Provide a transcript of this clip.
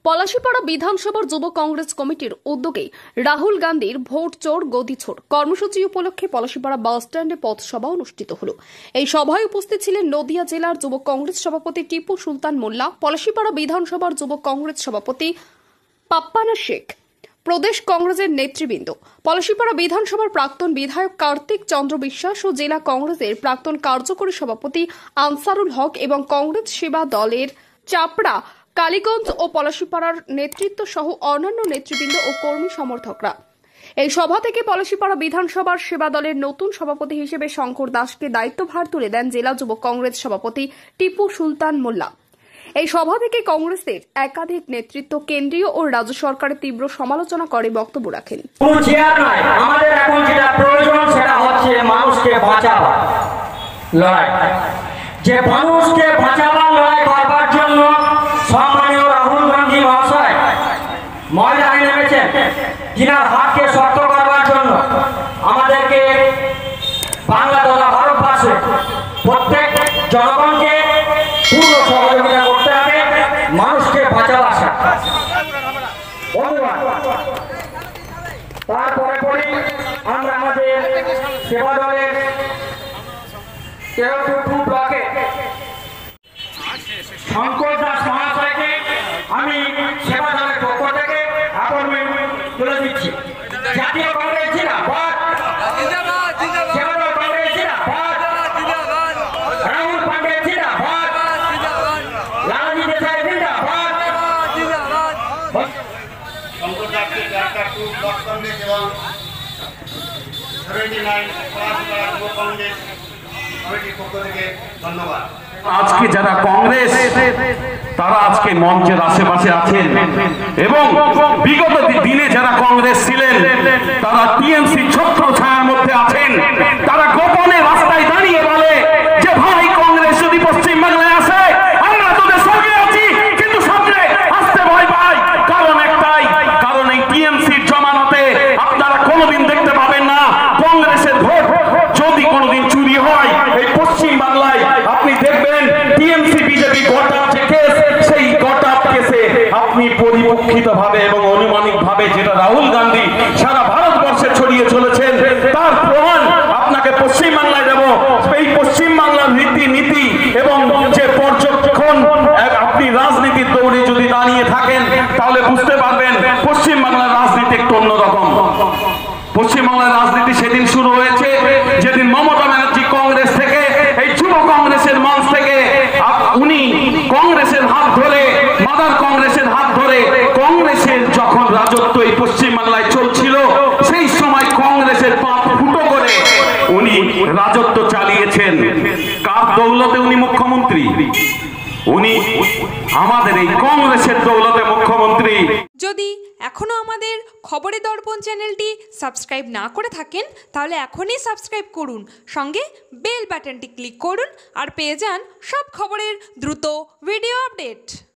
পলাশীপাড়া বিধানসভার যুব কংগ্রেস কমিটির উদ্যোগে রাহুল গান্ধীর ভোট চোর গদি চোর কর্মসূচি উপলক্ষে পলাশীপাড়া বাস স্ট্যান্ডে পথসভা অনুষ্ঠিত হল। এই সভায় উপস্থিত ছিলেন নদিয়া জেলার যুব কংগ্রেস সভাপতি টিপু সুলতান মোল্লা, পলাশীপাড়া বিধানসভার যুব কংগ্রেস সভাপতি পাপ্পানা শেখ, প্রদেশ কংগ্রেসের নেতৃবৃন্দ, পলাশীপাড়া বিধানসভার প্রাক্তন বিধায়ক কার্তিক চন্দ্র বিশ্বাস ও জেলা কংগ্রেসের প্রাক্তন কার্যকরী সভাপতি আনসারুল হক এবং কংগ্রেস সেবা দলের চাপড়া, কালীগঞ্জ ও পলাশীপাড়ার নেতৃত্ব সহ অন্যান্য নেতৃবৃন্দ ও কর্মী সমর্থকরা। এই সভা থেকে পলাশীপাড়া বিধানসভার সেবা দলের নতুন সভাপতি হিসেবে শঙ্কর দাসকে দায়িত্বভার তুলে দেন জেলা যুব কংগ্রেস সভাপতি টিপু সুলতান মোল্লা। এই সভা থেকে কংগ্রেসের একাধিক নেতৃত্ব কেন্দ্রীয় ও রাজ্য সরকারের তীব্র সমালোচনা করে বক্তব্য রাখেন। আমাদের এখন যেটা প্রয়োজন সেটা হচ্ছে মানুষকে বাঁচাবার লড়াই। যে মানুষকে বাঁচাবার লড়াই করবার জন্য সম্মানীয় রাহুল গান্ধী মহাশয় ময়দানে নেমেছেন, যিনার হাতকে শক্ত করবার জন্য আমাদেরকে বাংলা তথা ভারতবর্ষে প্রত্যেক জনগণকে পূর্ণ সহযোগিতা করতে হবে মানুষকে বাঁচাবার সাথে। তারপরে পরে আমরা আমাদের সেবা দলের ব্লকে শঙ্কর দাস মহাশয়কে আমি সেবা দলের পক্ষ থেকে অ্যাপয়েন্টমেন্ট তুলে দিচ্ছি। জাতীয় কংগ্রেস জিন্দাবাদ, সেবা দল কংগ্রেস জিন্দাবাদ, রাহুল পান্ডে জিন্দাবাদ, লালজি দেশাই জিন্দাবাদ। শঙ্কর দাসকে ডাক্তার টু ব্লক কংগ্রেস এবং 79 পলাশীপাড়া যুব কংগ্রেস কমিটির পক্ষ থেকে ধন্যবাদ। আজকে যারা কংগ্রেস তারা আজকে মঞ্চের আশেপাশে আছেন এবং বিগত দিনে যারা কংগ্রেস ছিলেন তারা টিএমসি ছত্র ছায়ার মধ্যে আছেন। তারা গোপনে রাস্তায় দাঁড়িয়ে বলে যে ভাই কংগ্রেস যদি পশ্চিম বাংলায় আসে আমরা তোদের সঙ্গে আছি, কিন্তু সঙ্গে আসতে ভয় পাই। কারণ একটাই, কারণ এই টিএমসির জমানতে আপনারা কোনোদিন দেখতে পাবেন না কংগ্রেসের ভোট যদি কোনোদিন চুরি হয় এই পশ্চিম বাংলায়। আপনি দেখবেন টিএমসি বিজেপি গটাপ যে কেস, সেই গটাপ কেসে আপনি পরিপক্ষিত ভাবে এবং অনুমানিক ভাবে যেটা রাহুল গান্ধী সারা ভারতবর্ষে ছড়িয়ে চলেছেন তার প্রমাণ আপনাকে পশ্চিম বাংলায় দেব। এই পশ্চিম বাংলার নীতি এবং যে পর্যবেক্ষণ আপনি রাজনীতির দৌড়ে যদি দাঁড়িয়ে থাকেন তাহলে বুঝতে পারবেন পশ্চিম বাংলার রাজনীতি একটু অন্যরকম। পশ্চিম বাংলার রাজনীতি সেদিন শুরু হয়েছে যেদিন মমতা ব্যানার্জি কংগ্রেস থেকে এই যুব কংগ্রেসের মঞ্চ থেকে উনি কংগ্রেসের হাত ধরে, মাদার কংগ্রেসের হাত ধরে কংগ্রেসের যখন রাজত্ব এই পশ্চিম বাংলায় চলছিল সেই সময় কংগ্রেসের পাপ ফুটো করে উনি রাজত্ব চালিয়েছেন। কার দৌলতে উনি মুখ্যমন্ত্রী? উনি আমাদের এই কংগ্রেসের দৌলতে মুখ্যমন্ত্রী। যদি এখনো আমাদের খবরের দর্পণ চ্যানেলটি সাবস্ক্রাইব না করে থাকেন তাহলে এখনই সাবস্ক্রাইব করুন, সঙ্গে বেল বাটনটি ক্লিক করুন আর পেয়ে যান সব খবরের দ্রুত ভিডিও আপডেট।